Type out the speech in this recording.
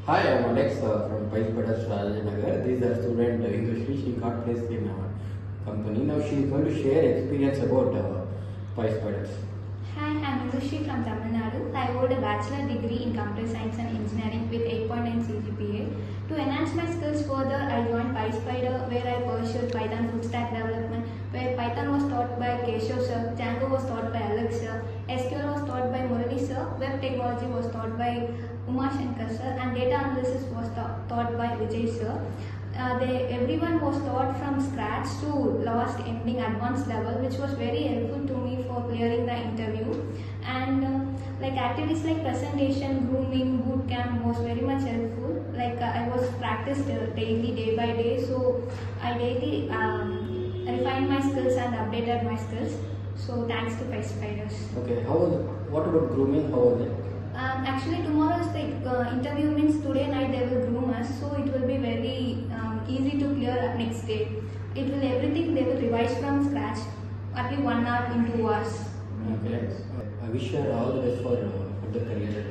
Hi, I'm Alex from PySpiders Rajajinagar. This is a student INDHU SHREE. She got placed in our company. Now she is going to share experience about PySpiders. Hi, I'm INDHU SHREE from Tamil Nadu. I hold a bachelor degree in computer science and engineering with 8.9 CGPA. To enhance my skills further, I joined PySpider where I pursued Python full stack development, where Python was taught by Keshav sir, Django was taught by Alex sir, SQL was taught by Murali sir, web technology was taught by Uma Shankar sir, and data analysis was taught by Vijay sir. Everyone was taught from scratch to last ending advanced level, which was very helpful to me for clearing the interview. And like activities like presentation, grooming, boot camp was very much helpful. I was practiced daily, day by day, so I daily refined my skills and updated my skills. So thanks to PySpiders. Okay, what about grooming? How was it? Actually, tomorrow is the interview, means today night they will groom us, so it will be very easy to clear up next day. Everything they will revise from scratch, at least 1 hour in 2 hours. Okay. I wish you all the best for the career.